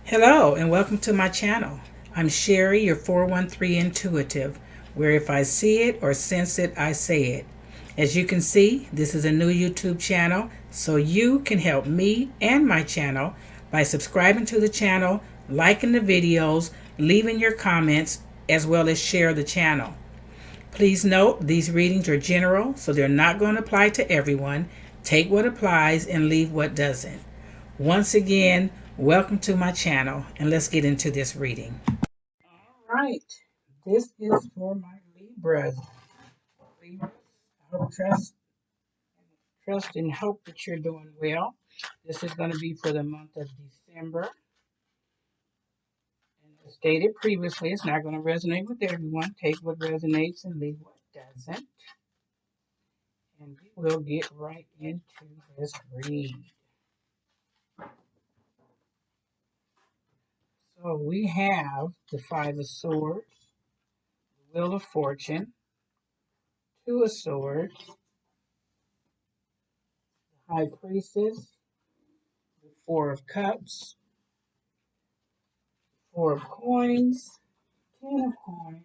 Hello and welcome to my channel. I'm Sherry, your 413 intuitive, where if I see it or sense it, I say it. As you can see, this is a new YouTube channel, so you can help me and my channel by subscribing to the channel, liking the videos, leaving your comments, as well as share the channel. Please note these readings are general, so they're not going to apply to everyone. Take what applies and leave what doesn't. Once again, welcome to my channel, and let's get into this reading. All right, this is for my Libras. Libras, I hope, trust and hope that you're doing well. This is going to be for the month of December. And as stated previously, it's not going to resonate with everyone. Take what resonates and leave what doesn't. And we will get right into this read. So we have the Five of Swords, the Wheel of Fortune, Two of Swords, High Priestess, the Four of Cups, Four of Coins, Ten of Coins,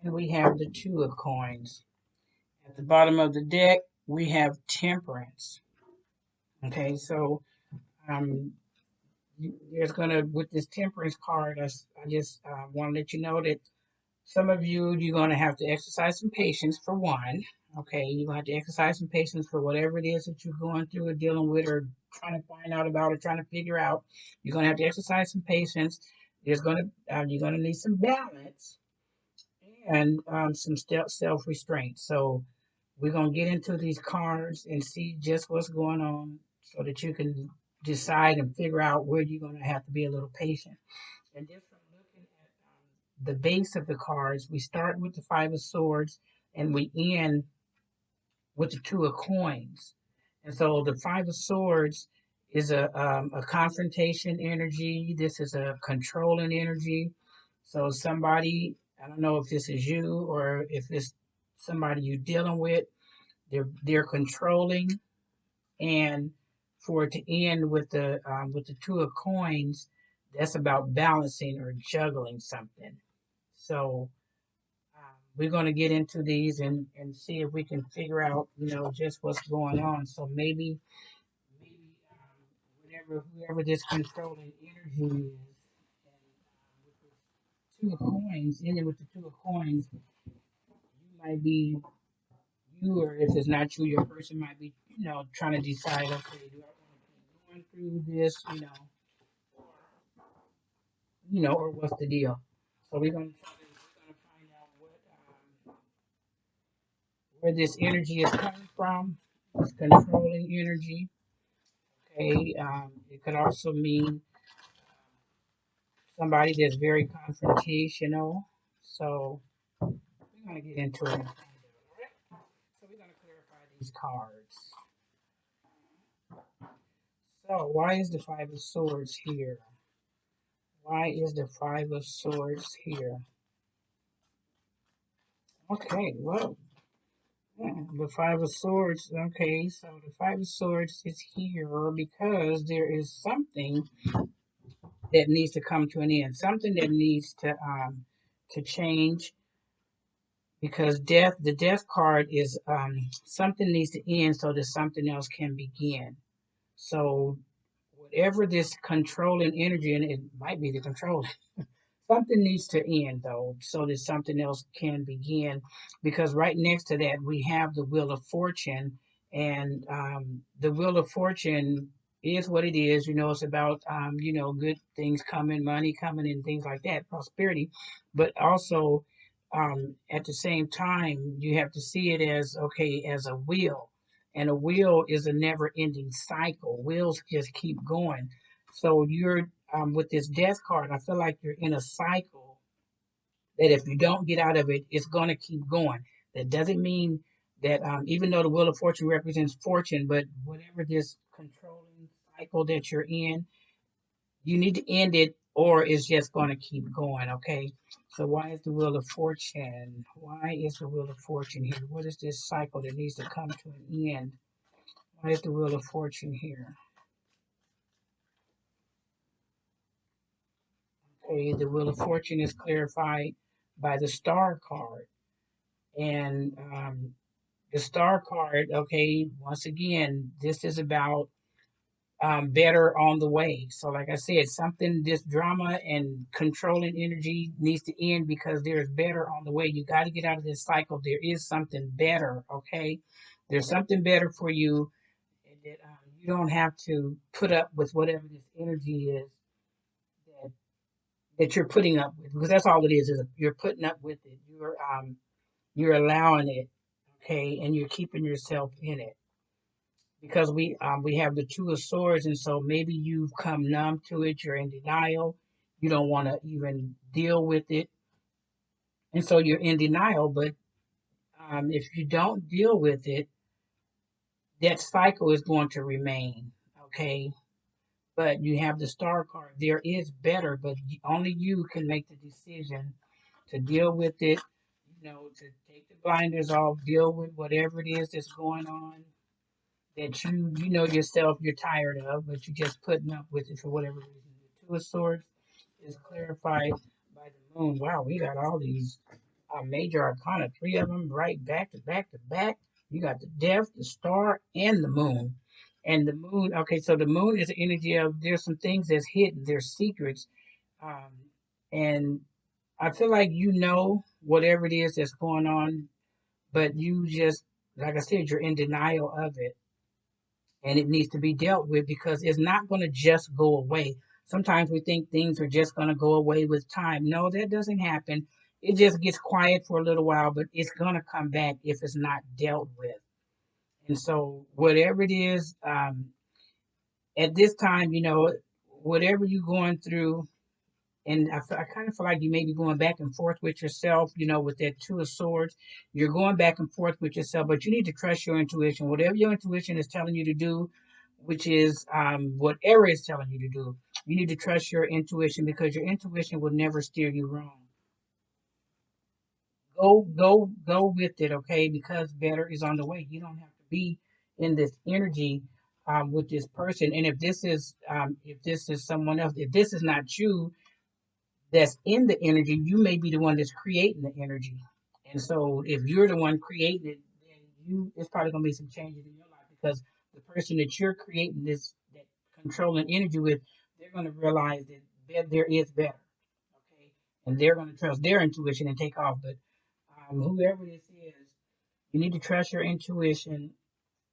and we have the Two of Coins. At the bottom of the deck, we have Temperance. Okay, so um, there's gonna with this Temperance card, I just want to let you know that some of you're going to have to exercise some patience for one. Okay, you're going to have to exercise some patience for whatever it is that you're going through or dealing with or trying to find out about or trying to figure out. You're going to have to exercise some patience. You're going to need some balance and some self restraint. So we're going to get into these cards and see just what's going on so that you can decide and figure out where you're going to have to be a little patient. And just from looking at the base of the cards, we start with the Five of Swords and we end with the Two of Coins. And so the Five of Swords is a confrontation energy. This is a controlling energy. So somebody, I don't know if this is you or if it's somebody you're dealing with, they're controlling, and for it to end with the Two of Coins, that's about balancing or juggling something. So we're going to get into these and see if we can figure out, just what's going on. So maybe whoever this controlling energy is, and with the Two of Coins, ending with the Two of Coins, you might be you, or if it's not you, your person might be, trying to decide, okay, do I want to keep going through this, or what's the deal? So we're gonna find out where this energy is coming from. It's controlling energy. Okay, it could also mean somebody that's very confrontational. So we're gonna get into it. So we're gonna clarify these cards. So why is the Five of Swords here? Why is the Five of Swords here? Okay, well, the Five of Swords. Okay, so the Five of Swords is here because there is something that needs to come to an end, something that needs to change. Because the death card is something needs to end so that something else can begin. So whatever this controlling energy, and it might be the control. Something needs to end though, so that something else can begin. Because right next to that, we have the Wheel of Fortune, and the Wheel of Fortune is what it is. It's about good things coming, money coming, and things like that, prosperity. But also, at the same time, you have to see it as okay, as a wheel, and a wheel is a never-ending cycle. Wheels just keep going. So you're with this death card, I feel like you're in a cycle that if you don't get out of it, it's going to keep going. That doesn't mean that even though the Wheel of Fortune represents fortune, but whatever this controlling cycle that you're in, you need to end it or it's just going to keep going, okay? So why is the Wheel of Fortune? Why is the Wheel of Fortune here? What is this cycle that needs to come to an end? Why is the Wheel of Fortune here? Okay, the Wheel of Fortune is clarified by the Star card. And the Star card, okay, once again, this is about better on the way. So, like I said, something, this drama and controlling energy needs to end because there's better on the way. You got to get out of this cycle. There is something better, okay? There's something better for you. And that you don't have to put up with whatever this energy is that, that you're putting up with, because that's all it is you're putting up with it. You're allowing it, okay, and you're keeping yourself in it because we have the Two of Swords, and so maybe you've come numb to it. You're in denial. You don't want to even deal with it, and so you're in denial. But if you don't deal with it, that cycle is going to remain. Okay, but you have the Star card. There is better, but only you can make the decision to deal with it. You know, to take the blinders off, deal with whatever it is that's going on that you know yourself you're tired of, but you're just putting up with it for whatever reason. The Two of Swords is clarified by the moon. Wow, we got all these major arcana, three of them right back to back to back. You got the Death, the Star, and the Moon. And the moon, okay, so the moon is the energy of there's some things that's hidden, there's secrets. Um, and I feel like you know whatever it is that's going on, but you just, like I said, you're in denial of it and it needs to be dealt with because it's not going to just go away. Sometimes we think things are just going to go away with time. No, that doesn't happen. It just gets quiet for a little while, but it's going to come back if it's not dealt with. And so, whatever it is, at this time, you know, whatever you're going through, and I kind of feel like you may be going back and forth with yourself, you know, with that Two of Swords. You're going back and forth with yourself, but you need to trust your intuition. Whatever your intuition is telling you to do, which is whatever it's telling you to do, you need to trust your intuition because your intuition will never steer you wrong. Go with it, okay? Because better is on the way. You don't have to be in this energy with this person. And if this is someone else, if this is not you, that's in the energy, you may be the one that's creating the energy. And so if you're the one creating it, then it's probably gonna be some changes in your life because the person that you're creating this that controlling energy with, they're gonna realize that there is better. Okay. And they're gonna trust their intuition and take off. But whoever this is, you need to trust your intuition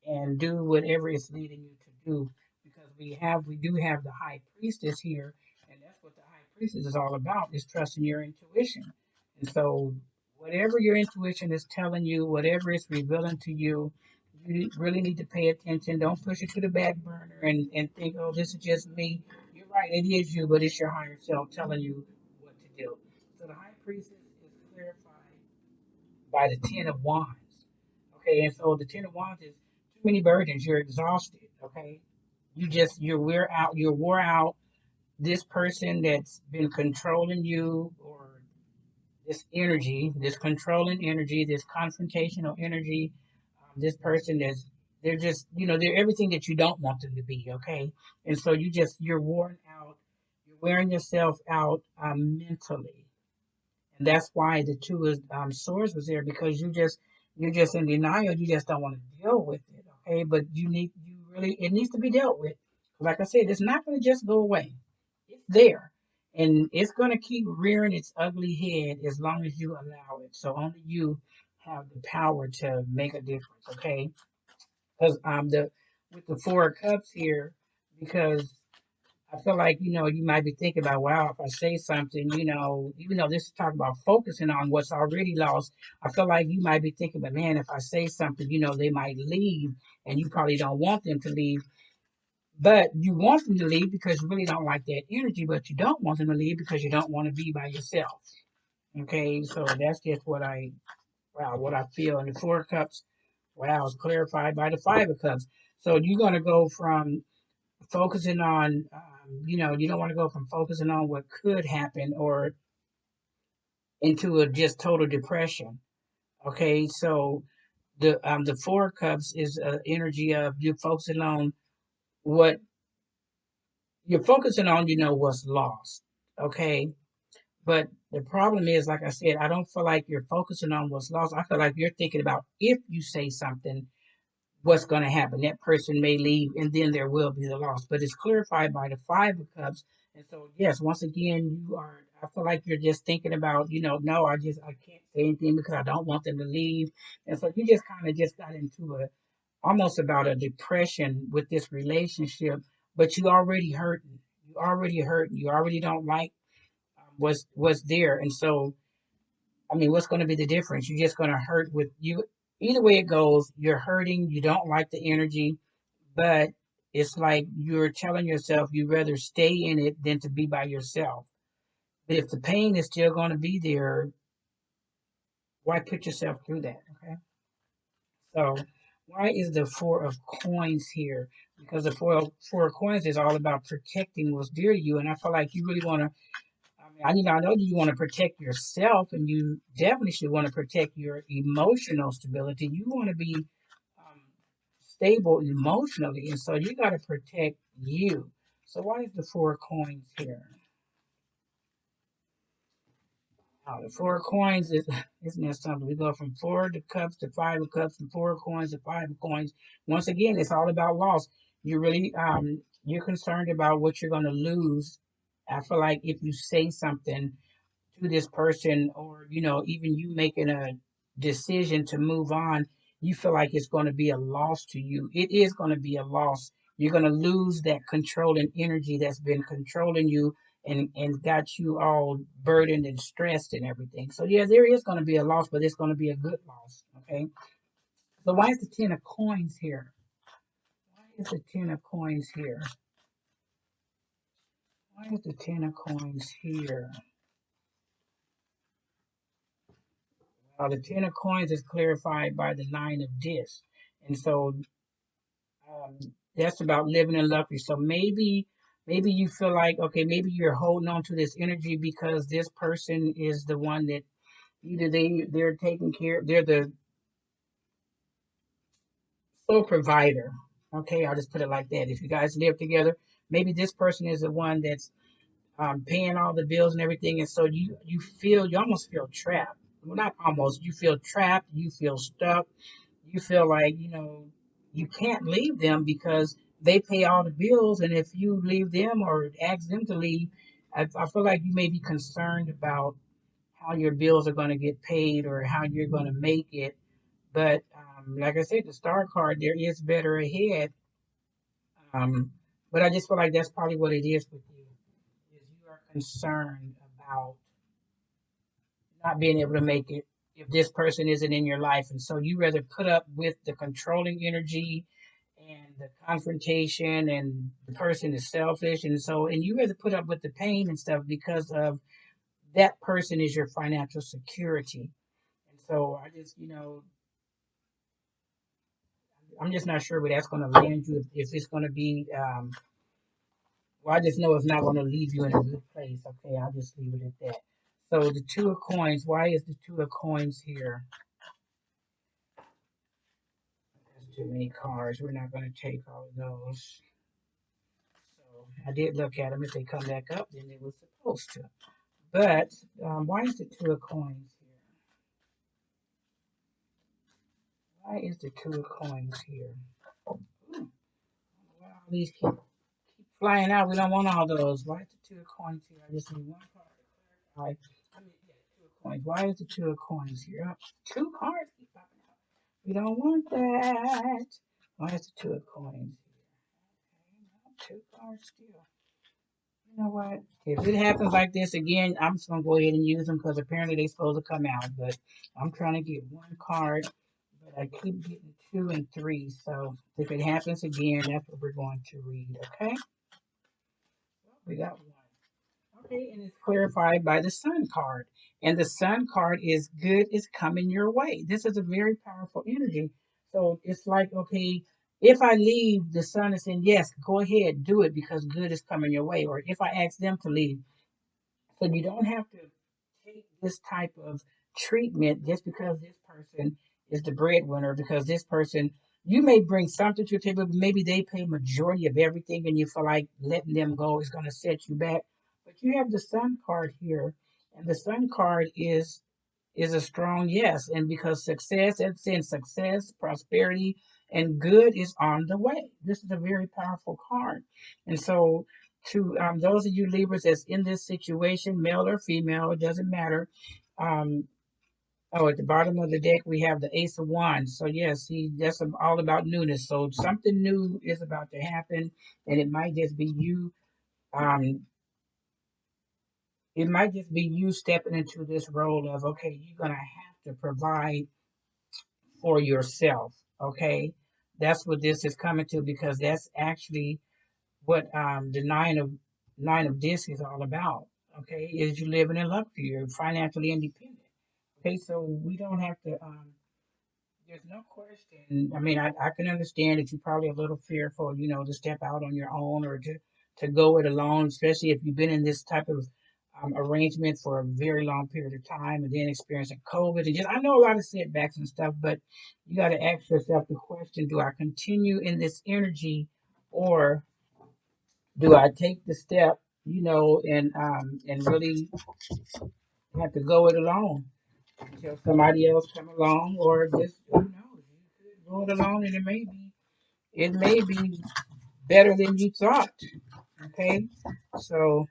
and do whatever it's leading you to do because we do have the high priestess here and that's what the high priestess is all about is trusting your intuition. And so whatever your intuition is telling you, whatever it's revealing to you, you really need to pay attention. Don't push it to the back burner and think, oh, this is just me. You're right, it is you, but it's your higher self telling you what to do. So the high priestess is clarified by the Ten of Wands. Okay, and so the Ten of Wands is too many burdens. You're exhausted. Okay, you're wore out. This person that's been controlling you, or this energy, this controlling energy, this confrontational energy, this person that's they're just they're everything that you don't want them to be. Okay, and so you're worn out. You're wearing yourself out mentally. And that's why the Two of Swords was there because you're just in denial. You just don't want to deal with it, okay? But you really it needs to be dealt with. Like I said, it's not going to just go away. It's there, and it's going to keep rearing its ugly head as long as you allow it. So only you have the power to make a difference, okay? Because the with the Four of Cups here, because I feel like, you might be thinking about, wow, if I say something, even though this is talking about focusing on what's already lost, I feel like you might be thinking, but man, if I say something, they might leave and you probably don't want them to leave. But you want them to leave because you really don't like that energy, but you don't want them to leave because you don't want to be by yourself. Okay, so that's just what I feel. And the Four of Cups, wow, is clarified by the Five of Cups. So you're going to go from focusing on you don't want to go from focusing on what could happen or into a just total depression. Okay, so the Four of Cups is energy of you're focusing on what you're focusing on, what's lost. Okay, But the problem is, like I said, I don't feel like you're focusing on what's lost. I feel like you're thinking about if you say something, what's going to happen. That person may leave, and then there will be the loss. But it's clarified by the Five of Cups. And so, yes, once again, you are. I feel like you're just thinking about, no, I can't say anything because I don't want them to leave. And so you just kind of just got into a almost about a depression with this relationship. But you already hurting. You already hurting. You already don't like what's there. And so I mean, what's going to be the difference? You're just going to hurt with you. Either way it goes, you're hurting. You don't like the energy, but it's like you're telling yourself you'd rather stay in it than to be by yourself. But if the pain is still going to be there, why put yourself through that? Okay. So, why is the Four of Coins here? Because the four of Coins is all about protecting what's dear to you, and I feel like you really want to. I know you want to protect yourself, and you definitely should want to protect your emotional stability. You want to be stable emotionally, and so you got to protect you. So why is the Four of Coins here? The Four of Coins is isn't that something? We go from Four of Cups to Five of Cups, and Four of Coins to Five of Coins. Once again, it's all about loss. You really you're concerned about what you're going to lose. I feel like if you say something to this person, or even you making a decision to move on, you feel like it's going to be a loss to you. It is going to be a loss. You're going to lose that controlling energy that's been controlling you and got you all burdened and stressed and everything. So yeah, there is going to be a loss, but it's going to be a good loss. Okay. So why is the Ten of Coins here? Why is the Ten of Coins here? Why is the Ten of Coins here? The Ten of Coins is clarified by the Nine of Discs. And so um, that's about living in luxury. So maybe you feel like, okay, maybe you're holding on to this energy because this person is the one that either they're taking care, they're the sole provider. Okay, I'll just put it like that. If you guys live together, maybe this person is the one that's paying all the bills and everything, and so you almost feel trapped. Well, not almost. You feel trapped. You feel stuck. You feel like you can't leave them because they pay all the bills, and if you leave them or ask them to leave, I feel like you may be concerned about how your bills are going to get paid or how you're going to make it. But like I said, the star card, there is better ahead. Um, but I just feel like that's probably what it is with you, is you are concerned about not being able to make it if this person isn't in your life. And so you rather put up with the controlling energy and the confrontation, and the person is selfish. And you rather put up with the pain and stuff because of that person is your financial security. And so I'm just not sure where that's going to land you, if it's going to be, well, I just know it's not going to leave you in a good place. Okay, I'll just leave it at that. So the Two of Coins, why is the Two of Coins here? There's too many cards. We're not going to take all of those. So I did look at them. If they come back up, then they were supposed to. But why is the Two of Coins here? Why is the Two of Coins here? Ooh, why all these keep flying out? We don't want all those. Why is the Two of Coins here? I just need one card to clarify. Yeah, Two of Coins. Why is the Two of Coins here? Oh, two cards keep popping out. We don't want that. Why is the Two of Coins here? Okay, two cards still. You know what? If it happens like this again, I'm just gonna go ahead and use them because apparently they're supposed to come out. But I'm trying to get one card, but I keep getting two and three. So if it happens again, that's what we're going to read. Okay? Well, we got one. Okay, and it's clarified by the Sun card. And the Sun card is good is coming your way. This is a very powerful energy. So it's like, okay, if I leave, the Sun is saying, yes, go ahead, do it because good is coming your way. Or if I ask them to leave, so you don't have to take this type of treatment just because this person is the breadwinner, because this person, you may bring something to the table, but maybe they pay majority of everything and you feel like letting them go is going to set you back. But you have the Sun card here, And the Sun card is a strong yes. And because success, it's saying success, prosperity, and good is on the way. This is a very powerful card. And so, to those of you Libras that's in this situation, male or female, it doesn't matter. Um, oh, at the bottom of the deck, we have the Ace of Wands. So, yes, that's all about newness. So, something new is about to happen, and it might just be you. Um, it might just be you stepping into this role of, okay, you're going to have to provide for yourself. Okay, that's what this is coming to, because that's actually what the nine of disc is all about. Okay, is you living in luxury, you're financially independent. Okay, so we don't have to. There's no question. I mean, I can understand that you're probably a little fearful, to step out on your own or to go it alone, especially if you've been in this type of arrangement for a very long period of time and then experiencing COVID and just, I know a lot of setbacks and stuff, but you got to ask yourself the question, do I continue in this energy, or do I take the step, and really have to go it alone until somebody else come along, or just, who knows, you could go it alone and it may be better than you thought. Okay, so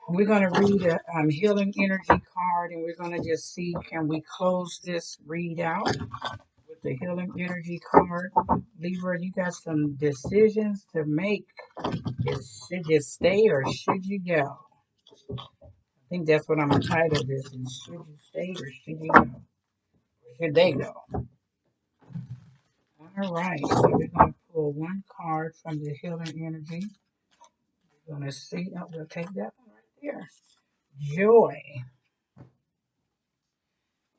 we're going to read a healing energy card, and we're going to just see, can we close this read out with the healing energy card. Libra, you got some decisions to make. Should you stay or should you go? I think that's what I'm going to title this, is should you stay or should you go? Or should they go? All right, so we're going to pull one card from the healing energy. We're going to see, we'll take that one right there. Joy.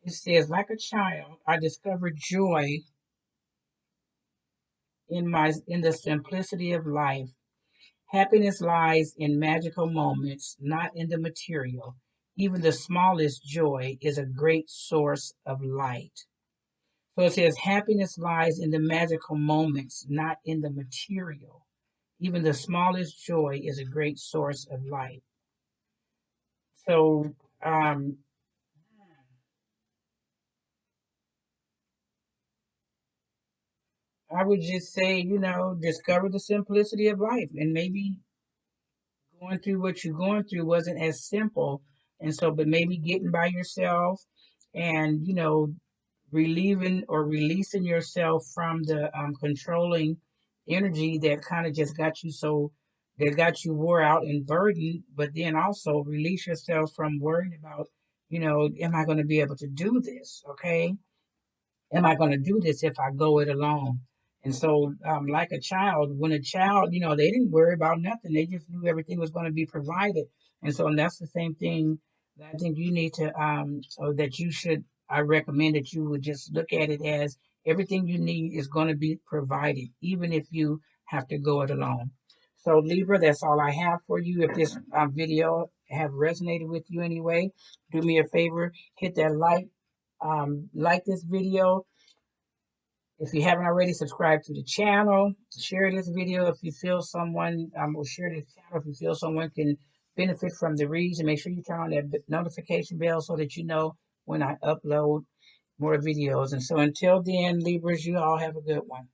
It says, like a child, I discovered joy in the simplicity of life. Happiness lies in magical moments, not in the material. Even the smallest joy is a great source of light. So it says happiness lies in the magical moments, not in the material. Even the smallest joy is a great source of light. So um, I would just say, discover the simplicity of life, and maybe going through what you're going through wasn't as simple. And so, but maybe getting by yourself and, relieving or releasing yourself from the controlling energy that kind of just got you that got you wore out and burdened, but then also release yourself from worrying about, am I going to be able to do this? Okay, am I going to do this if I go it alone? And so, like a child, when a child, they didn't worry about nothing. They just knew everything was going to be provided. And so, and that's the same thing that I think you need to, or that you should, I recommend that you would just look at it as everything you need is going to be provided, even if you have to go it alone. So, Libra, that's all I have for you. If this video have resonated with you anyway, do me a favor, hit that like this video. If you haven't already, subscribe to the channel. Share this video if you feel someone, or share this channel if you feel someone can benefit from the reads. And make sure you turn on that notification bell so that you know when I upload more videos. And so until then, Libras, you all have a good one.